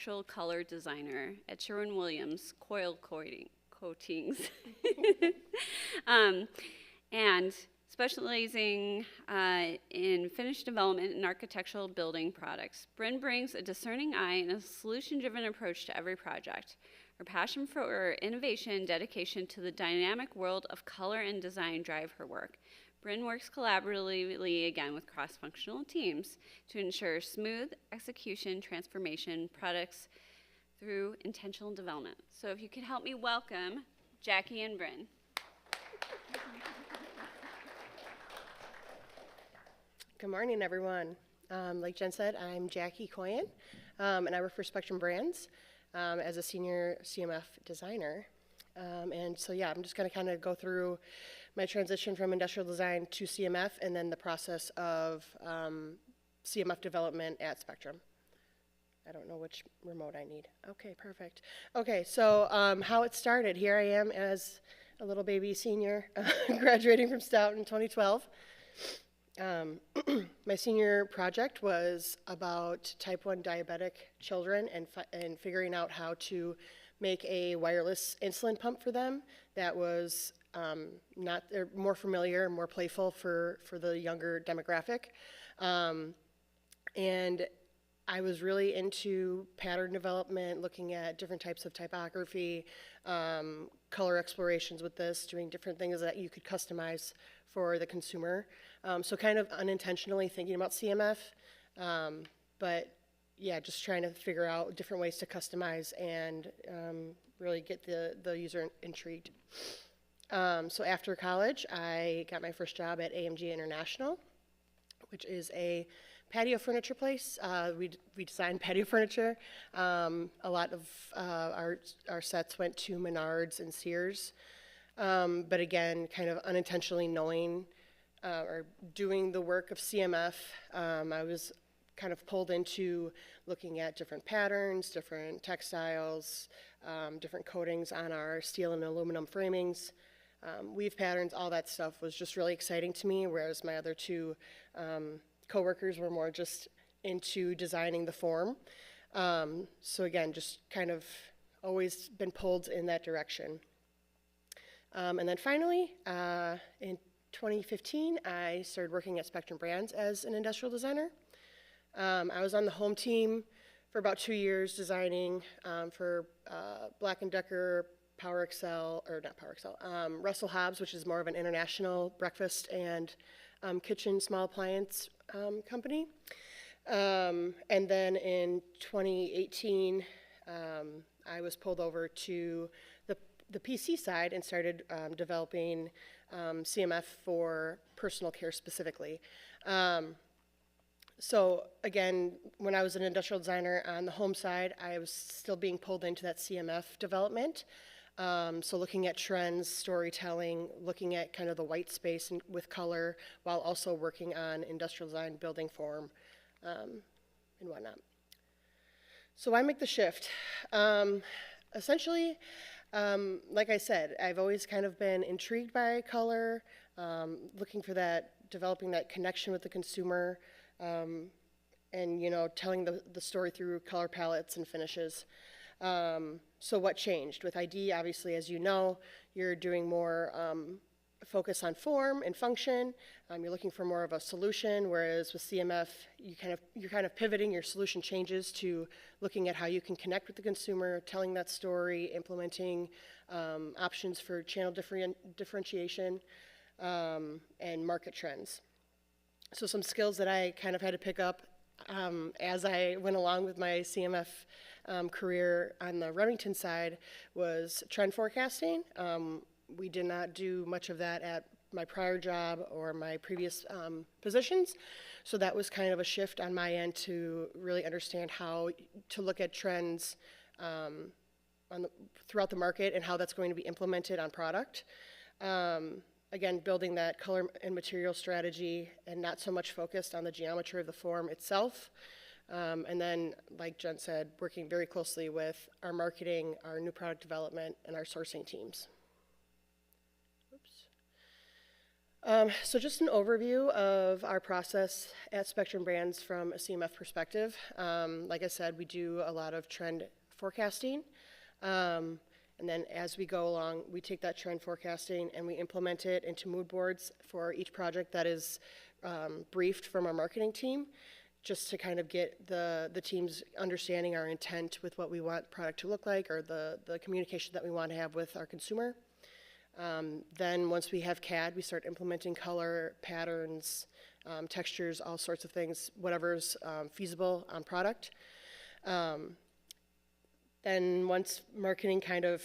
architectural color designer at Sherwin-Williams Coil Coatings. And specializing in finished development and architectural building products. Brynn brings a discerning eye and a solution-driven approach to every project. Her passion for innovation and dedication to the dynamic world of color and design drive her work. Brynn works collaboratively, again, with cross-functional teams to ensure smooth execution, transformation, products through intentional development. So if you could help me welcome Jackie and Brynn. Good morning, everyone. Like Jen said, I'm Jacque Koyen, and I work for Spectrum Brands as a senior CMF designer. And so, yeah, I'm just going to kind of go through my transition from industrial design to CMF and then the process of CMF development at Spectrum. I don't know which remote I need. Okay, perfect. Okay, so how it started. Here I am as a little baby senior graduating from Stout in 2012. My senior project was about type 1 diabetic children and figuring out how to make a wireless insulin pump for them that was they're more familiar, more playful for the younger demographic. And I was really into pattern development, looking at different types of typography, color explorations with this, doing different things that you could customize for the consumer. So kind of unintentionally thinking about CMF, but yeah, just trying to figure out different ways to customize and really get the user intrigued. So after college, I got my first job at AMG International, which is a patio furniture place. We design patio furniture. A lot of our sets went to Menards and Sears. But again, kind of unintentionally knowing or doing the work of CMF, I was kind of pulled into looking at different patterns, different textiles, different coatings on our steel and aluminum framings, weave patterns, all that stuff was just really exciting to me, whereas my other two coworkers were more just into designing the form. So again, just kind of always been pulled in that direction. And then finally, in 2015, I started working at Spectrum Brands as an industrial designer. I was on the home team for about 2 years designing for Black & Decker, PowerXL, or not PowerXL, Russell Hobbs, which is more of an international breakfast and kitchen small appliance company. And then in 2018, I was pulled over to the PC side and started developing CMF for personal care specifically. So again, when I was an industrial designer on the home side, I was still being pulled into that CMF development. So looking at trends, storytelling, looking at kind of the white space with color, while also working on industrial design, building form, and whatnot. So why make the shift? Essentially, like I said, I've always kind of been intrigued by color, looking for that, developing that connection with the consumer, and telling the story through color palettes and finishes. So what changed? With ID, obviously, as you know, you're doing more focus on form and function. You're looking for more of a solution, whereas with CMF, you're kind of pivoting. Your solution changes to looking at how you can connect with the consumer, telling that story, implementing options for channel differentiation, and market trends. So some skills that I kind of had to pick up as I went along with my CMF career on the Remington side was trend forecasting. We did not do much of that at my prior job or my previous positions, so that was kind of a shift on my end to really understand how to look at trends throughout the market and how that's going to be implemented on product. Again, building that color and material strategy and not so much focused on the geometry of the form itself. And then, like Jen said, working very closely with our marketing, our new product development, and our sourcing teams. Oops. So just an overview of our process at Spectrum Brands from a CMF perspective. Like I said, we do a lot of trend forecasting. And then as we go along, we take that trend forecasting and we implement it into mood boards for each project that is briefed from our marketing team, just to kind of get the team's understanding our intent with what we want product to look like, or the communication that we want to have with our consumer. Then once we have CAD, we start implementing color, patterns, textures, all sorts of things, whatever's feasible on product. Then once marketing kind of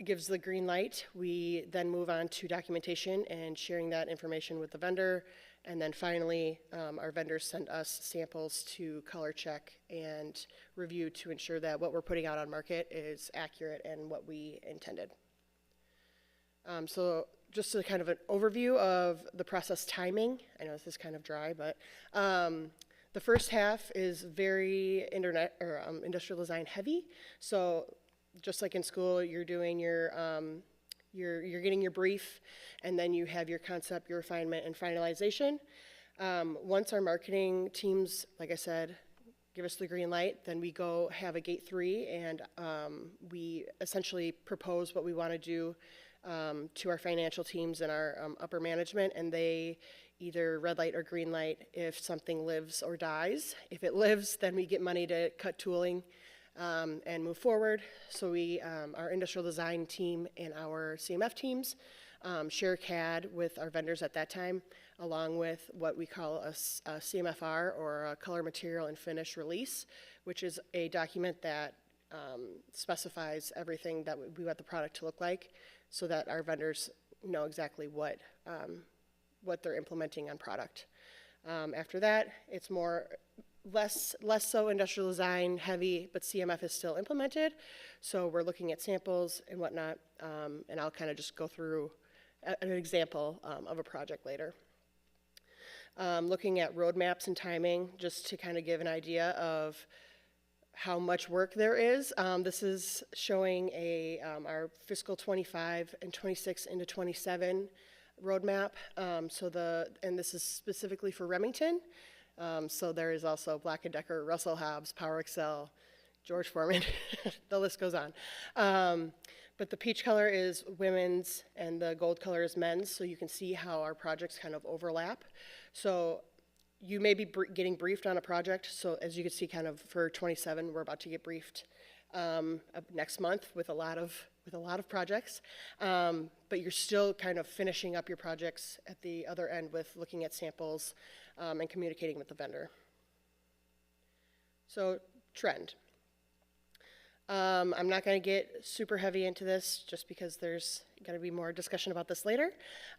gives the green light, we then move on to documentation and sharing that information with the vendor. And then finally, our vendors send us samples to color check and review to ensure that what we're putting out on market is accurate and what we intended. So just a kind of an overview of the process timing. I know this is kind of dry, but the first half is very industrial design heavy. So just like in school, you're doing your, you're getting your brief, and then you have your concept, your refinement, and finalization. Once our marketing teams, like I said, give us the green light, then we go have a gate 3, and we essentially propose what we want to do to our financial teams and our upper management, and they either red light or green light if something lives or dies. If it lives, then we get money to cut tooling and move forward. So we, our industrial design team and our CMF teams share CAD with our vendors at that time, along with what we call a CMFR, or a color, material, and finish release, which is a document that specifies everything that we want the product to look like, so that our vendors know exactly what they're implementing on product. After that, it's less so industrial design heavy, but CMF is still implemented. So we're looking at samples and whatnot, and I'll kind of just go through an example of a project later. Looking at roadmaps and timing, just to kind of give an idea of how much work there is. This is showing our fiscal 25 and 26 into 27 roadmap. And this is specifically for Remington. So there is also Black & Decker, Russell Hobbs, PowerXL, George Foreman, the list goes on. But the peach color is women's and the gold color is men's, so you can see how our projects kind of overlap. So you may be getting briefed on a project. So as you can see, kind of for 27, we're about to get briefed next month with a lot of projects. But you're still kind of finishing up your projects at the other end with looking at samples and communicating with the vendor. So trend. I'm not going to get super heavy into this just because there's going to be more discussion about this later.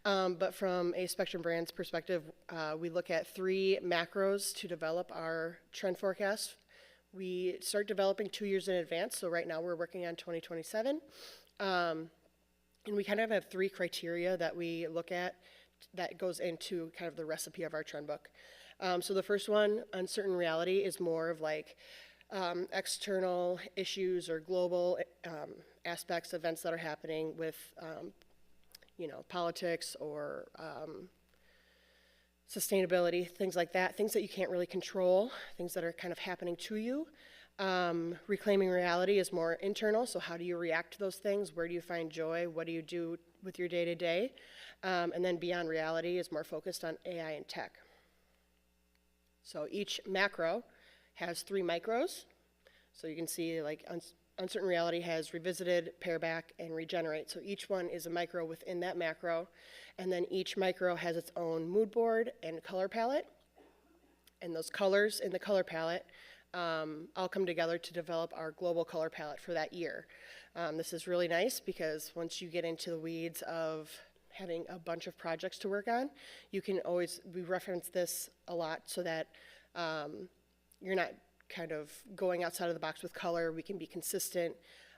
But from a Spectrum Brands perspective, we look at 3 macros to develop our trend forecast. We start developing 2 years in advance. So right now we're working on 2027. And we kind of have 3 criteria that we look at that goes into kind of the recipe of our trend book. So the first one, uncertain reality, is more of like external issues or global aspects, events that are happening with, politics or sustainability, things like that, things that you can't really control, things that are kind of happening to you. Reclaiming reality is more internal, so how do you react to those things? Where do you find joy? What do you do with your day-to-day? And then beyond reality is more focused on AI and tech. So each macro has 3 micros. So you can see like uncertain reality has revisited, pare back, and regenerate. So each one is a micro within that macro. And then each micro has its own mood board and color palette. And those colors in the color palette all come together to develop our global color palette for that year. This is really nice because once you get into the weeds of having a bunch of projects to work on, you can always, we reference this a lot so that you're not kind of going outside of the box with color. We can be consistent.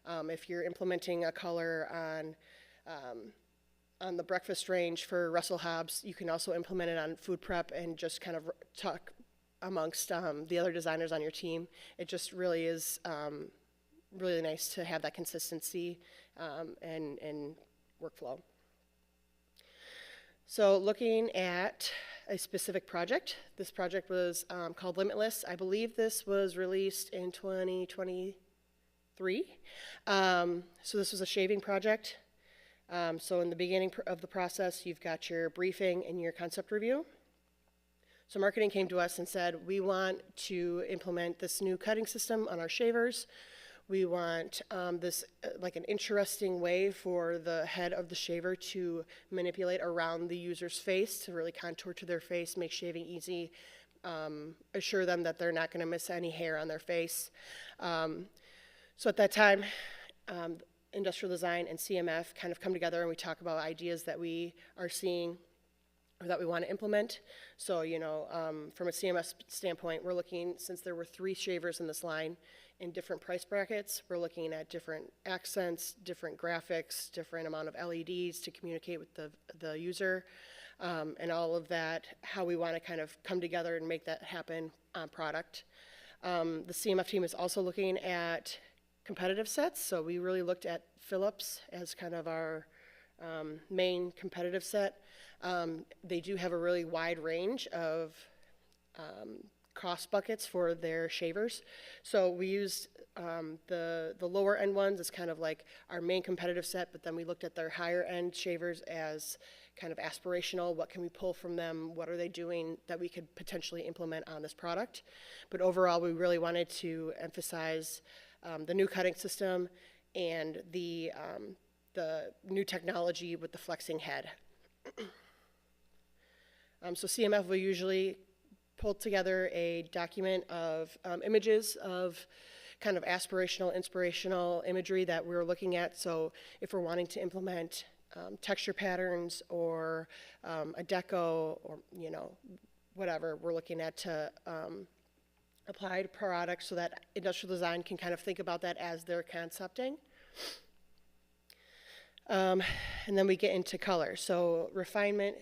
If you're implementing a color on the breakfast range for Russell Hobbs, you can also implement it on food prep and just kind of talk amongst the other designers on your team. It just really is really nice to have that consistency and workflow. So looking at a specific project, this project was called Limitless. I believe this was released in 2023. So this was a shaving project. So in the beginning of the process, you've got your briefing and your concept review. So marketing came to us and said, we want to implement this new cutting system on our shavers. We want this like an interesting way for the head of the shaver to manipulate around the user's face to really contour to their face, make shaving easy, assure them that they're not going to miss any hair on their face. So at that time, industrial design and CMF kind of come together and we talk about ideas that we are seeing or that we want to implement. So, you know, from a CMF standpoint, we're looking, since there were 3 shavers in this line in different price brackets, we're looking at different accents, different graphics, different amount of LEDs to communicate with the user, and all of that, how we want to kind of come together and make that happen on product. The CMF team is also looking at competitive sets, so we really looked at Philips as kind of our main competitive set. They do have a really wide range of cost buckets for their shavers. So we used the lower end ones as kind of like our main competitive set, but then we looked at their higher end shavers as kind of aspirational. What can we pull from them? What are they doing that we could potentially implement on this product? But overall, we really wanted to emphasize the new cutting system and the new technology with the flexing head. So CMF will usually pull together a document of images of kind of aspirational, inspirational imagery that we're looking at. So if we're wanting to implement texture patterns or a deco or, you know, whatever, we're looking at to apply to products so that industrial design can kind of think about that as they're concepting. And then we get into color. So refinement,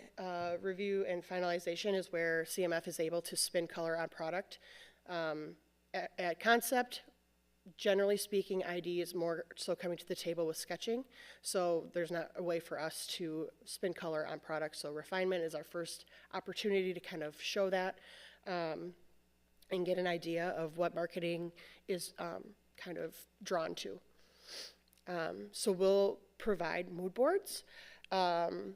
review, and finalization is where CMF is able to spin color on product. At concept, generally speaking, ID is more so coming to the table with sketching. So there's not a way for us to spin color on product. So refinement is our first opportunity to kind of show that and get an idea of what marketing is kind of drawn to. So we'll provide mood boards and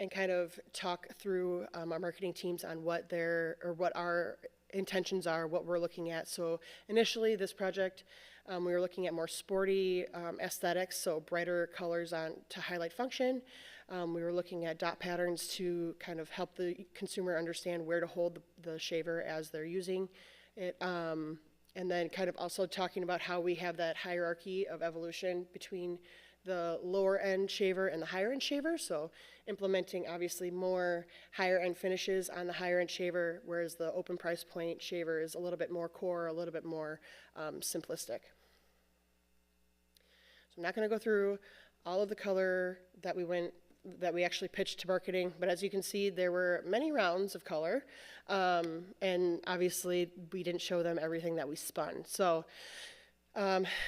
kind of talk through our marketing teams on what our intentions are, what we're looking at. So initially this project, we were looking at more sporty aesthetics, so brighter colors to highlight function. We were looking at dot patterns to kind of help the consumer understand where to hold the shaver as they're using it. And then kind of also talking about how we have that hierarchy of evolution between the lower end shaver and the higher end shaver. So implementing obviously more higher end finishes on the higher end shaver, whereas the open price point shaver is a little bit more core, a little bit more simplistic. So I'm not going to go through all of the color that we actually pitched to marketing, but as you can see, there were many rounds of color, and obviously we didn't show them everything that we spun. So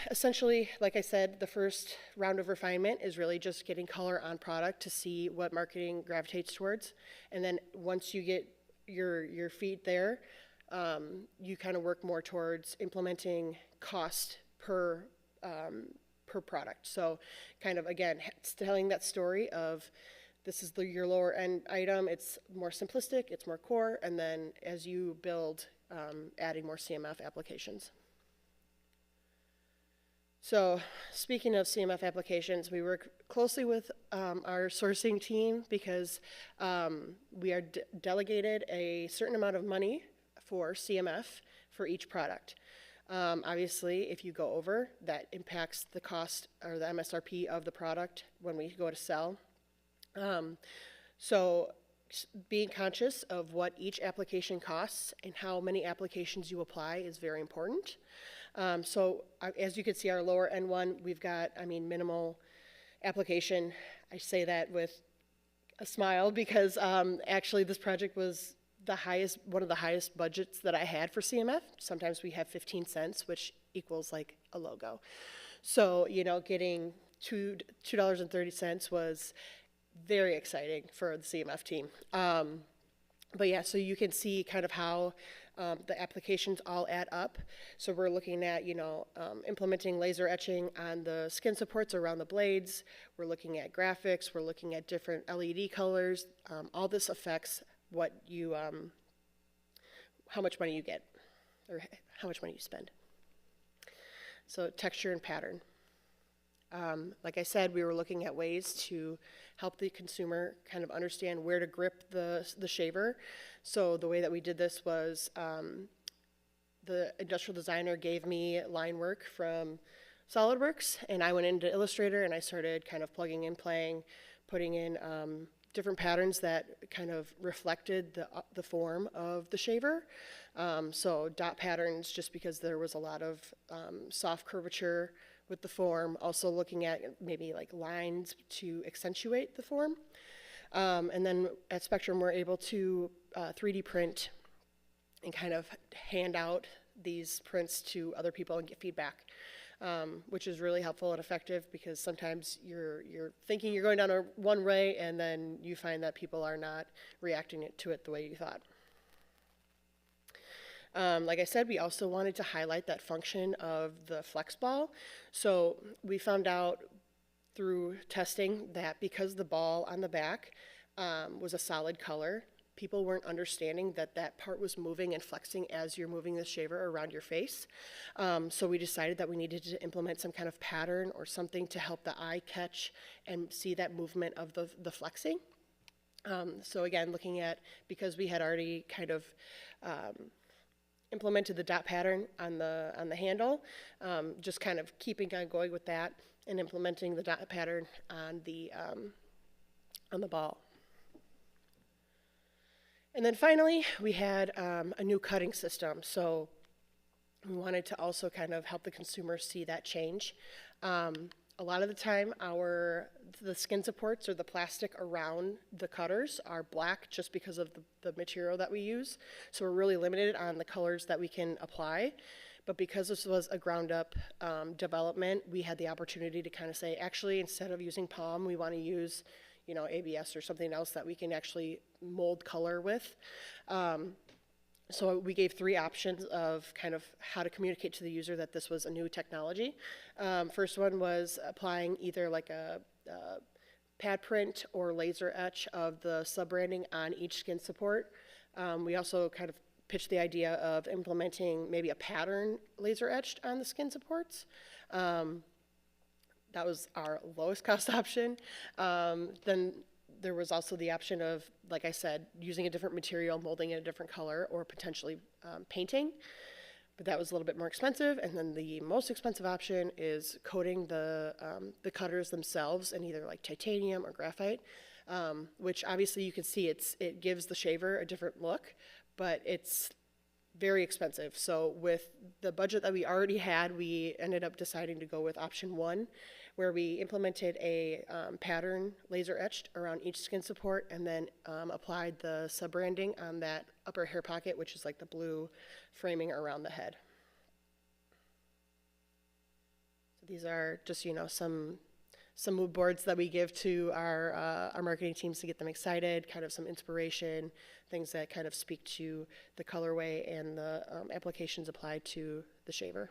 essentially, like I said, the first round of refinement is really just getting color on product to see what marketing gravitates towards, and then once you get your feet there, you kind of work more towards implementing cost per product. So kind of, again, telling that story of this is your lower end item, it's more simplistic, it's more core, and then as you build, adding more CMF applications. So speaking of CMF applications, we work closely with our sourcing team because we are delegated a certain amount of money for CMF for each product. Obviously, if you go over, that impacts the cost or the MSRP of the product when we go to sell. So being conscious of what each application costs and how many applications you apply is very important. So as you can see, our lower end one, we've got, minimal application. I say that with a smile because actually this project was one of the highest budgets that I had for CMF. Sometimes we have 15 cents, which equals like a logo. So, getting $2.30 was very exciting for the CMF team. But yeah, so you can see kind of how the applications all add up. So we're looking at, implementing laser etching on the skin supports around the blades. We're looking at graphics. We're looking at different LED colors. All this affects what you, how much money you get, or how much money you spend. So texture and pattern. Like I said, we were looking at ways to help the consumer kind of understand where to grip the shaver. So the way that we did this was the industrial designer gave me line work from SolidWorks, and I went into Illustrator and I started kind of plugging and playing, putting in different patterns that kind of reflected the form of the shaver. So dot patterns, just because there was a lot of soft curvature with the form, also looking at maybe like lines to accentuate the form. And then at Spectrum, we're able to 3D print and kind of hand out these prints to other people and get feedback, which is really helpful and effective, because sometimes you're thinking you're going down one way and then you find that people are not reacting to it the way you thought. Like I said, we also wanted to highlight that function of the flex ball. So we found out through testing that because the ball on the back was a solid color, people weren't understanding that that part was moving and flexing as you're moving the shaver around your face. So we decided that we needed to implement some kind of pattern or something to help the eye catch and see that movement of the flexing. So again, looking at, because we had already kind of implemented the dot pattern on the handle, just kind of keeping on going with that and implementing the dot pattern on the ball. And then finally, we had a new cutting system. So we wanted to also kind of help the consumer see that change. A lot of the time, the skin supports or the plastic around the cutters are black just because of the material that we use. So we're really limited on the colors that we can apply. But because this was a ground-up development, we had the opportunity to kind of say, actually, instead of using palm, we want to use, ABS or something else that we can actually mold color with. So we gave 3 options of kind of how to communicate to the user that this was a new technology. First one was applying either like a pad print or laser etch of the sub-branding on each skin support. We also kind of pitched the idea of implementing maybe a pattern laser etched on the skin supports. That was our lowest cost option. Then there was also the option of, like I said, using a different material, molding in a different color, or potentially painting. But that was a little bit more expensive. And then the most expensive option is coating the cutters themselves in either like titanium or graphite, which obviously you can see it gives the shaver a different look, but it's very expensive. So with the budget that we already had, we ended up deciding to go with option 1, where we implemented a pattern laser etched around each skin support, and then applied the sub-branding on that upper hair pocket, which is like the blue framing around the head. So these are just, some mood boards that we give to our marketing teams to get them excited, kind of some inspiration, things that kind of speak to the colorway and the applications applied to the shaver.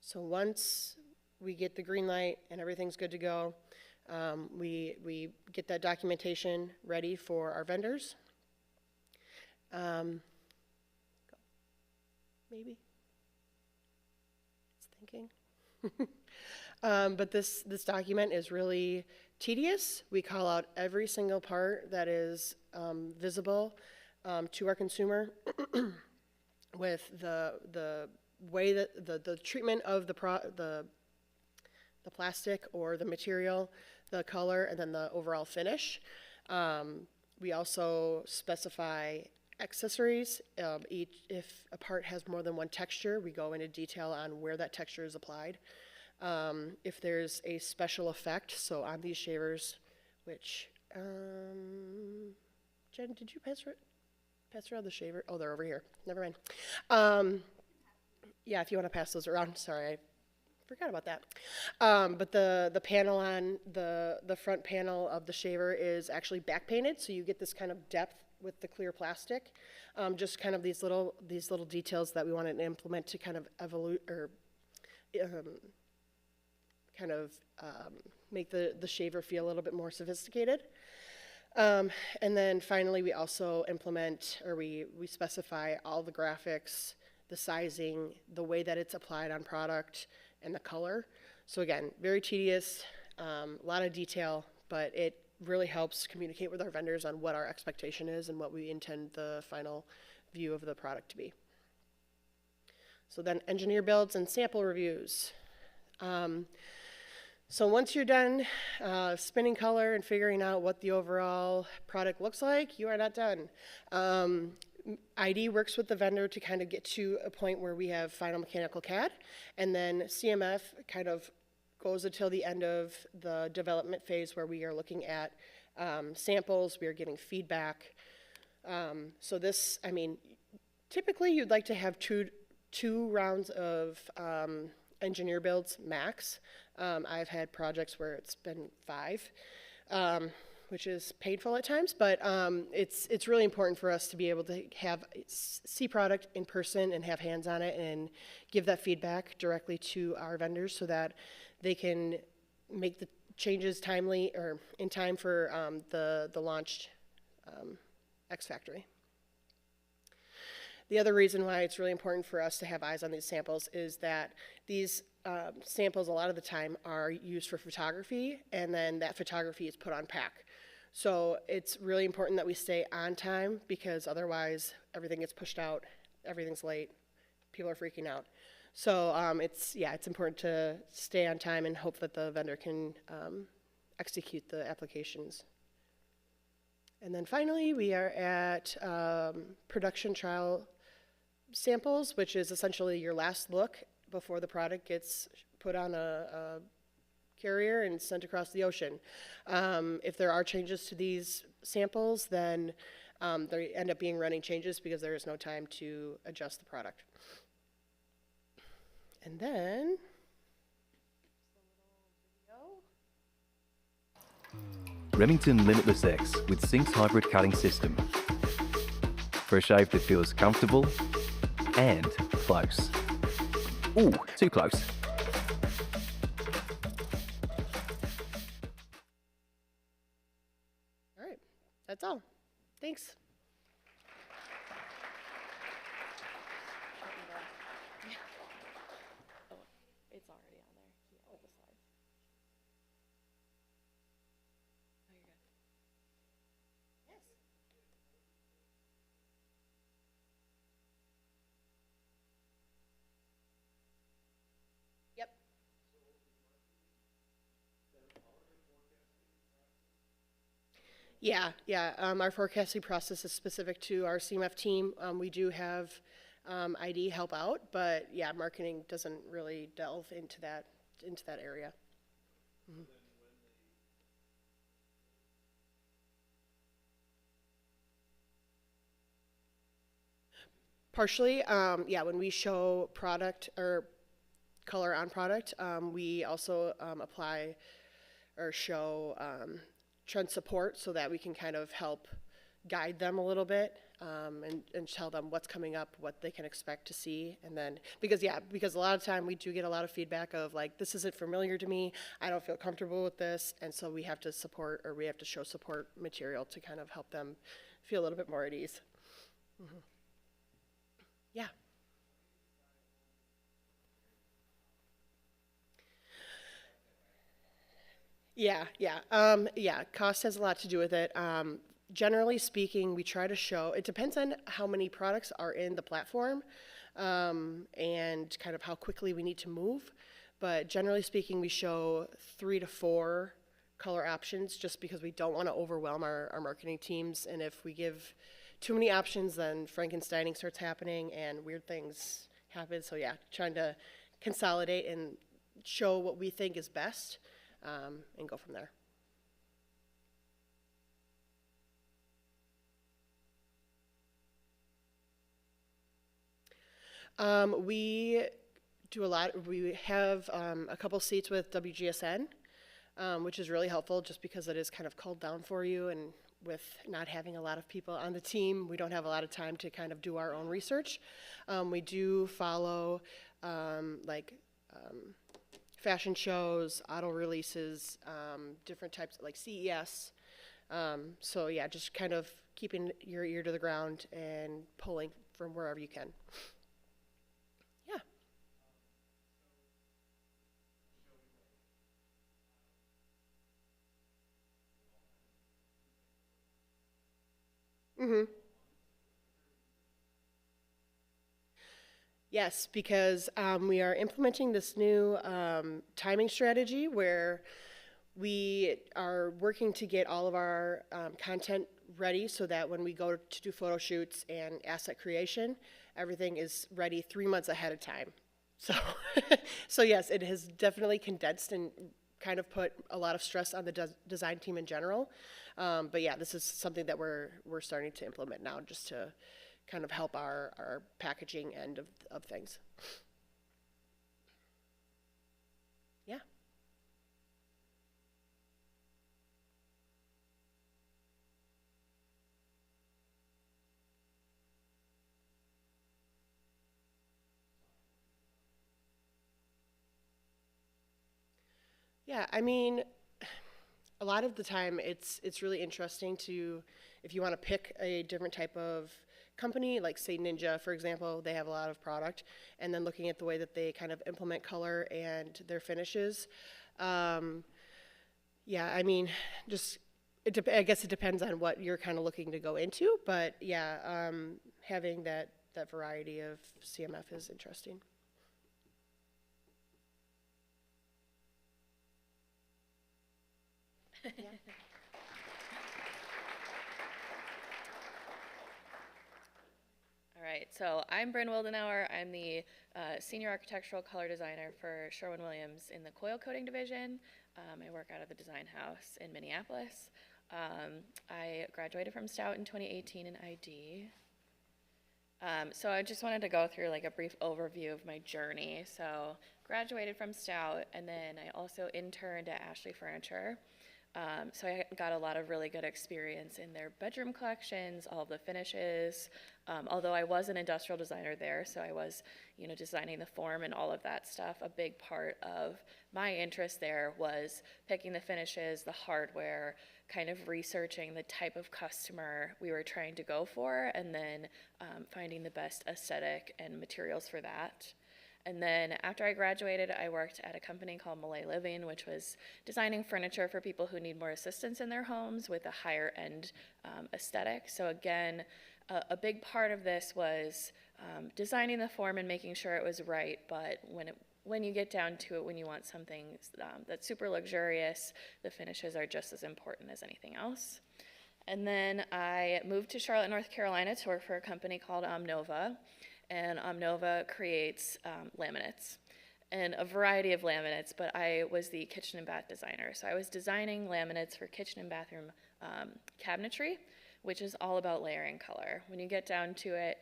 So once we get the green light and everything's good to go, we get that documentation ready for our vendors. Maybe. It's thinking. But this document is really tedious. We call out every single part that is visible to our consumer with the way that the treatment of the plastic or the material, the color, and then the overall finish. We also specify accessories. If a part has more than one texture, we go into detail on where that texture is applied. If there's a special effect, so on these shavers, which, Jen, did you pass around the shaver? Oh, they're over here. Never mind. Yeah, if you want to pass those around. Sorry, I forgot about that. But the panel on the front panel of the shaver is actually back painted, so you get this kind of depth with the clear plastic. Just kind of these little details that we wanted to implement to kind of make the shaver feel a little bit more sophisticated. And then finally, we also implement, or we specify all the graphics, the sizing, the way that it's applied on product, and the color. So again, very tedious, a lot of detail, but it really helps communicate with our vendors on what our expectation is and what we intend the final view of the product to be. So then engineer builds and sample reviews. So once you're done spinning color and figuring out what the overall product looks like, you are not done. ID works with the vendor to kind of get to a point where we have final mechanical CAD, and then CMF kind of goes until the end of the development phase where we are looking at samples, we are getting feedback. So this, I mean, typically you'd like to have two rounds of engineer builds max. I've had projects where it's been 5, which is painful at times, but it's really important for us to be able to see product in person and have hands on it and give that feedback directly to our vendors so that they can make the changes timely or in time for the launched X Factory. The other reason why it's really important for us to have eyes on these samples is that these samples a lot of the time are used for photography, and then that photography is put on pack. So it's really important that we stay on time, because otherwise everything gets pushed out, everything's late, people are freaking out. So it's important to stay on time and hope that the vendor can execute the applications. And then finally, we are at production trial samples, which is essentially your last look before the product gets put on a carrier and sent across the ocean. If there are changes to these samples, then they end up being running changes because there is no time to adjust the product. And then, Remington Limitless X with Synced Hybrid Cutting System. For a shave that feels comfortable and close. Ooh, too close. all right, that's all. Thanks. It's already on there. Yeah, with the slides. Oh, you're good. Yes. Yep. Yeah. Our forecasting process is specific to our CMF team. We do have ID help out, but yeah, marketing doesn't really delve into that area. Mm-hmm. Partially, when we show product or color on product, we also apply or show trend support so that we can kind of help guide them a little bit and tell them what's coming up, what they can expect to see. And then, because a lot of time we do get a lot of feedback of like, this isn't familiar to me, I don't feel comfortable with this, and so we have to support, or we have to show support material to kind of help them feel a little bit more at ease. Mm-hmm. Yeah. Cost has a lot to do with it. Generally speaking, we try to show, it depends on how many products are in the platform and kind of how quickly we need to move. But generally speaking, we show 3 to 4 color options just because we don't want to overwhelm our marketing teams. And if we give too many options, then Frankensteining starts happening and weird things happen. So yeah, trying to consolidate and show what we think is best and go from there. We do a lot. We have a couple seats with WGSN, which is really helpful just because it is kind of culled down for you, and with not having a lot of people on the team, we don't have a lot of time to kind of do our own research. We do follow fashion shows, auto releases, different types like CES. So yeah, just kind of keeping your ear to the ground and pulling from wherever you can. Yeah. Mm-hmm. Yes, because we are implementing this new timing strategy where we are working to get all of our content ready so that when we go to do photo shoots and asset creation, everything is ready 3 months ahead of time. So, so yes, it has definitely condensed and kind of put a lot of stress on the design team in general. But yeah, this is something that we're starting to implement now just to kind of help our packaging end of things. Yeah. Yeah, I mean, a lot of the time it's really interesting to, if you want to pick a different type of company, like say Ninja, for example, they have a lot of product, and then looking at the way that they kind of implement color and their finishes. Yeah, I mean, just, I guess it depends on what you're kind of looking to go into, but yeah, having that variety of CMF is interesting. Yeah. All right, so I'm Brynn Wildenauer. I'm the Senior Architectural Color Designer for Sherwin-Williams in the Coil Coating Division. I work out of the design house in Minneapolis. I graduated from Stout in 2018 in ID. So I just wanted to go through like a brief overview of my journey. So graduated from Stout, and then I also interned at Ashley Furniture. So I got a lot of really good experience in their bedroom collections, all of the finishes. Although I was an industrial designer there, so I was, designing the form and all of that stuff. A big part of my interest there was picking the finishes, the hardware, kind of researching the type of customer we were trying to go for, and then finding the best aesthetic and materials for that. And then after I graduated, I worked at a company called Malay Living, which was designing furniture for people who need more assistance in their homes with a higher end aesthetic. So again, a big part of this was designing the form and making sure it was right, but when you get down to it, when you want something that's super luxurious, the finishes are just as important as anything else. And then I moved to Charlotte, North Carolina to work for a company called Omnova. And Omnova creates laminates, and a variety of laminates, but I was the kitchen and bath designer. So I was designing laminates for kitchen and bathroom cabinetry, which is all about layering color. When you get down to it,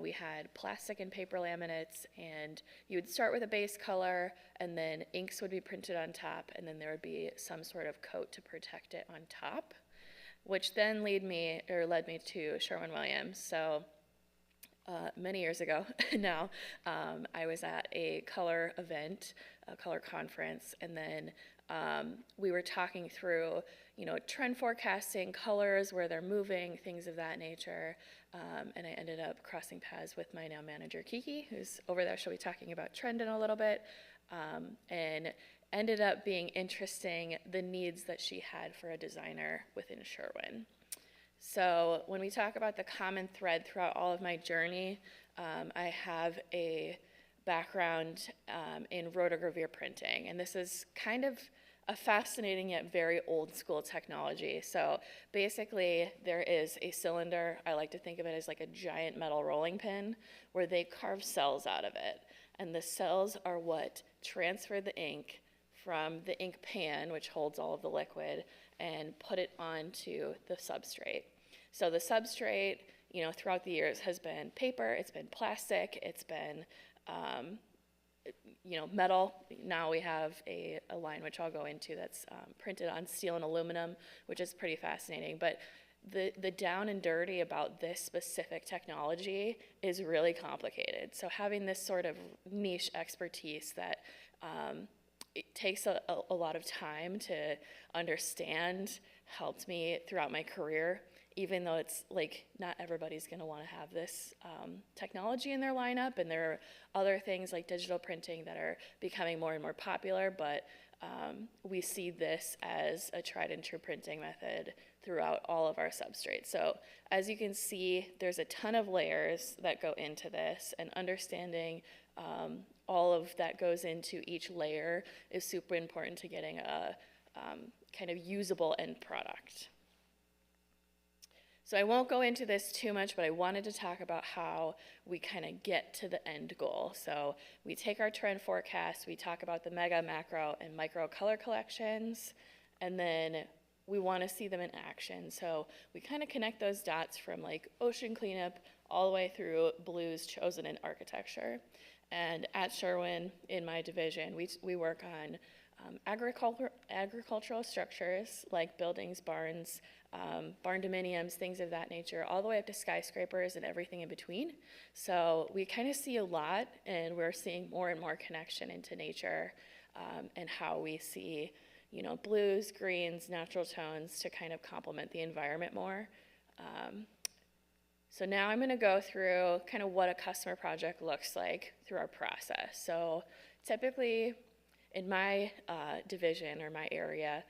we had plastic and paper laminates, and you would start with a base color, and then inks would be printed on top, and then there would be some sort of coat to protect it on top, which then led me to Sherwin-Williams. So many years ago now, I was at a color event, a color conference, and then we were talking through, trend forecasting, colors, where they're moving, things of that nature, and I ended up crossing paths with my now manager, Kiki, who's over there. She'll be talking about trend in a little bit, and ended up being interesting, the needs that she had for a designer within Sherwin. So when we talk about the common thread throughout all of my journey, I have a background in rotogravure printing, and this is kind of a fascinating yet very old school technology. So basically there is a cylinder, I like to think of it as like a giant metal rolling pin, where they carve cells out of it, and the cells are what transfer the ink from the ink pan, which holds all of the liquid, and put it onto the substrate. So the substrate, throughout the years has been paper, it's been plastic, it's been metal. Now we have a line which I'll go into that's printed on steel and aluminum, which is pretty fascinating. But the down and dirty about this specific technology is really complicated. So having this sort of niche expertise that it takes a lot of time to understand helped me throughout my career, even though it's like not everybody's going to want to have this technology in their lineup, and there are other things like digital printing that are becoming more and more popular, but we see this as a tried and true printing method throughout all of our substrates. So as you can see, there's a ton of layers that go into this, and understanding all of that goes into each layer is super important to getting a kind of usable end product. So I won't go into this too much, but I wanted to talk about how we kind of get to the end goal. So we take our trend forecast, we talk about the mega, macro, and micro color collections, and then we want to see them in action. So we kind of connect those dots from like ocean cleanup all the way through blues chosen in architecture. And at Sherwin, in my division, we work on agricultural structures like buildings, barns, barn dominiums, things of that nature, all the way up to skyscrapers and everything in between. So we kind of see a lot, and we're seeing more and more connection into nature and how we see, blues, greens, natural tones to kind of complement the environment more. So now I'm going to go through kind of what a customer project looks like through our process. So typically in my division or my area,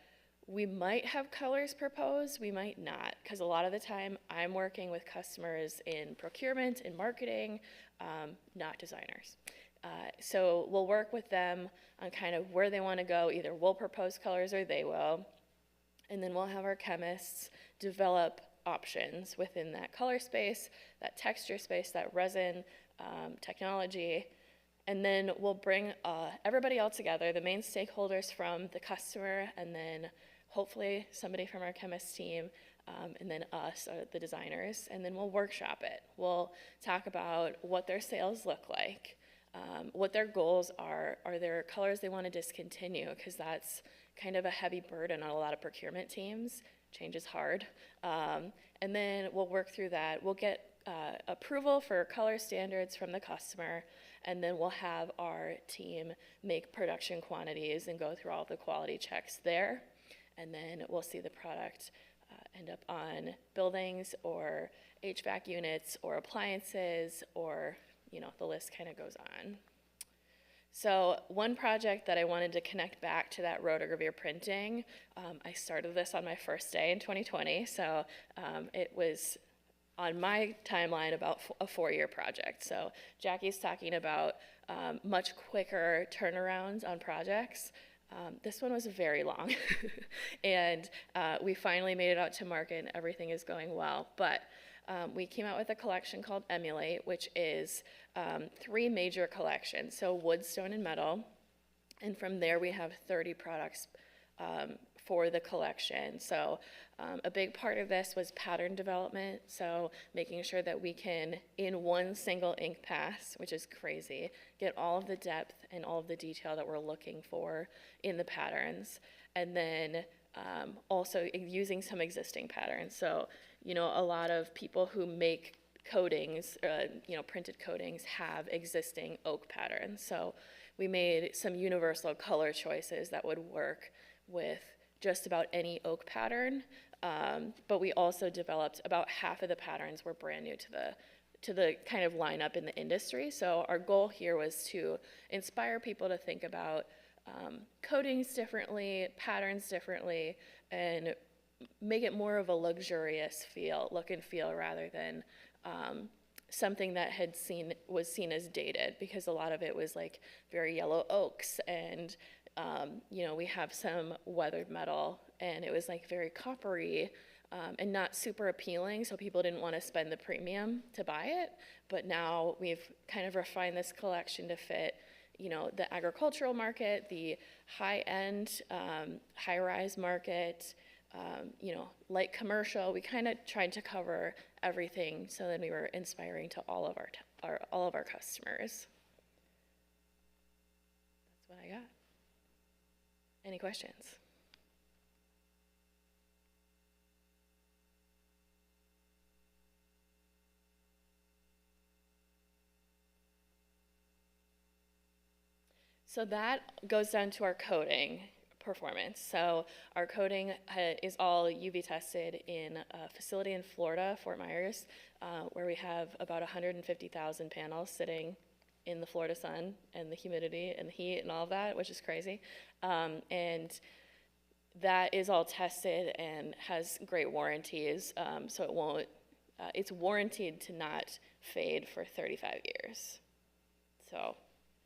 we might have colors proposed, we might not, because a lot of the time I'm working with customers in procurement and marketing, not designers. So we'll work with them on kind of where they want to go. Either we'll propose colors or they will, and then we'll have our chemists develop options within that color space, that texture space, that resin technology. And then we'll bring everybody all together, the main stakeholders from the customer, and then hopefully somebody from our chemist team, and then us, the designers, and then we'll workshop it. We'll talk about what their sales look like, what their goals are there colors they want to discontinue, because that's kind of a heavy burden on a lot of procurement teams. Change is hard. And then we'll work through that. We'll get approval for color standards from the customer, and then we'll have our team make production quantities and go through all the quality checks there. And then we'll see the product end up on buildings or HVAC units or appliances, or, the list kind of goes on. So one project that I wanted to connect back to that rotogravure printing, I started this on my first day in 2020, so it was on my timeline about a 4-year project. So Jackie's talking about much quicker turnarounds on projects. This one was very long, and we finally made it out to market, and everything is going well. But we came out with a collection called Emulate, which is 3 major collections, so wood, stone, and metal. And from there we have 30 products for the collection. So a big part of this was pattern development, so making sure that we can, in one single ink pass, which is crazy, get all of the depth and all of the detail that we're looking for in the patterns. And then also using some existing patterns. So, a lot of people who make coatings, printed coatings, have existing oak patterns. So we made some universal color choices that would work with just about any oak pattern. But we also developed about half of the patterns were brand new to the kind of lineup in the industry. So our goal here was to inspire people to think about coatings differently, patterns differently, and make it more of a luxurious look and feel, rather than something that was seen as dated, because a lot of it was like very yellow oaks, and we have some weathered metal, and it was like very coppery and not super appealing, so people didn't want to spend the premium to buy it. But now we've kind of refined this collection to fit the agricultural market, the high-end, high-rise market, light commercial. We kind of tried to cover everything, so then we were inspiring to all of our customers. I got. Any questions? So that goes down to our coating performance. So our coating is all UV tested in a facility in Florida, Fort Myers, where we have about 150,000 panels sitting in the Florida sun and the humidity and the heat and all of that, which is crazy. And that is all tested and has great warranties, so it won't, it's warranted to not fade for 35 years. So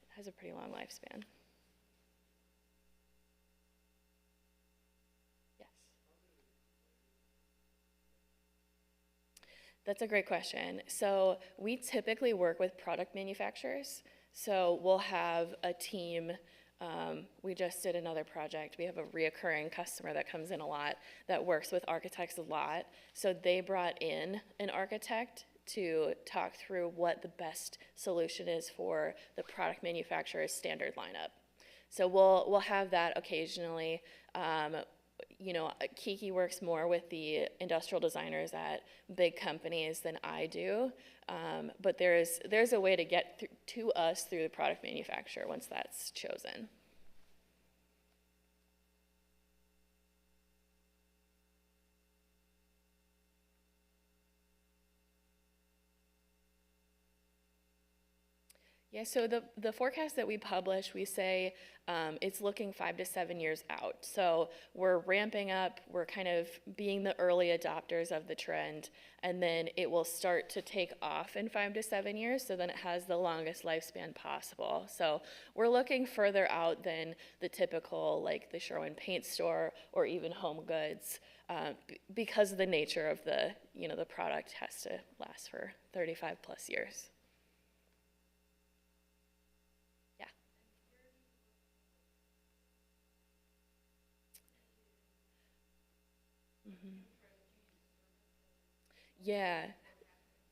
it has a pretty long lifespan. Yes. That's a great question. So we typically work with product manufacturers. So we'll have a team. We just did another project. We have a reoccurring customer that comes in a lot that works with architects a lot. So they brought in an architect to talk through what the best solution is for the product manufacturer's standard lineup. So we'll have that occasionally. You know, Kiki works more with the industrial designers at big companies than I do, but there's a way to get to us through the product manufacturer once that's chosen. Yeah, so the forecast that we publish, we say it's looking 5 to 7 years out. So we're ramping up, we're kind of being the early adopters of the trend, and then it will start to take off in 5 to 7 years, so then it has the longest lifespan possible. So we're looking further out than the typical, like the Sherwin paint store or even home goods, because of the nature of the, you know, the product has to last for 35 plus years. Yeah,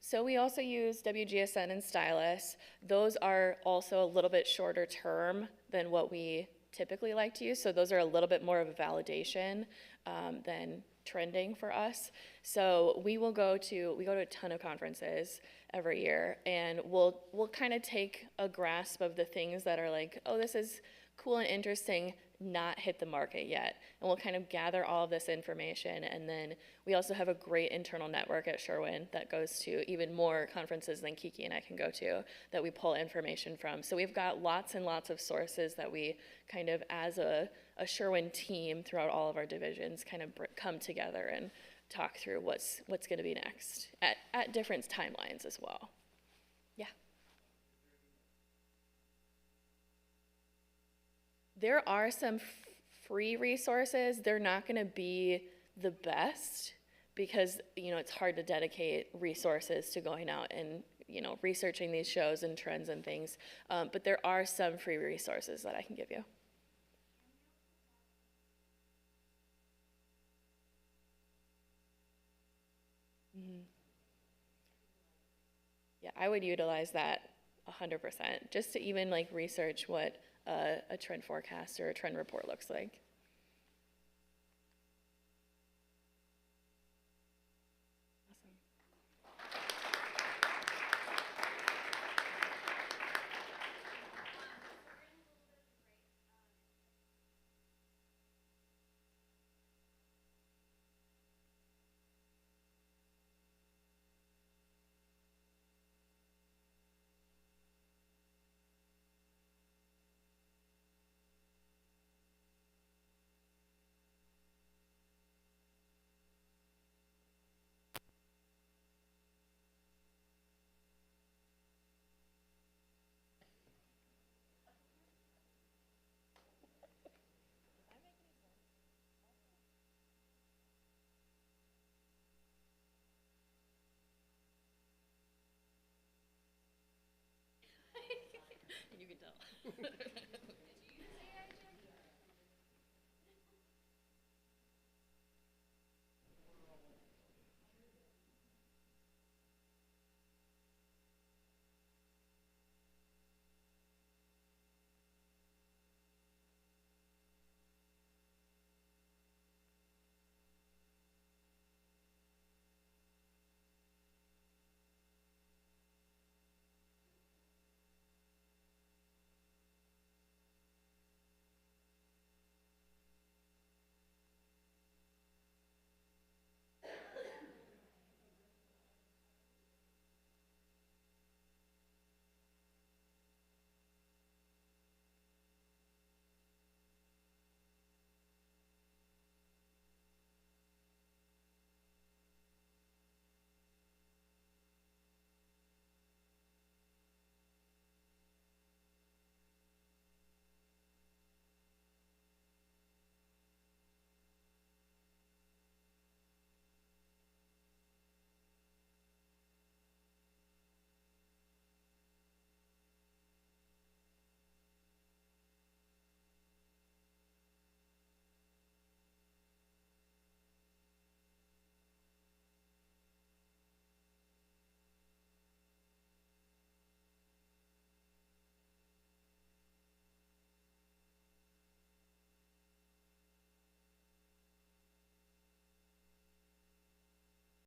so we also use WGSN and Stylus. Those are also a little bit shorter term than what we typically like to use, so those are a little bit more of a validation than trending for us. So we go to a ton of conferences every year, and we'll kind of take a grasp of the things that are like, oh, this is cool and interesting, not hit the market yet. And we'll kind of gather all of this information, and then we also have a great internal network at Sherwin that goes to even more conferences than Kiki and I can go to that we pull information from. So we've got lots and lots of sources that we kind of, as a Sherwin team throughout all of our divisions, kind of come together and talk through what's going to be next at different timelines as well. Yeah. There are some free resources. They're not going to be the best because, you know, it's hard to dedicate resources to going out and, you know, researching these shows and trends and things. But there are some free resources that I can give you. Mm-hmm. Yeah, I would utilize that 100%, just to even like research what a trend forecast or a trend report looks like. You can tell.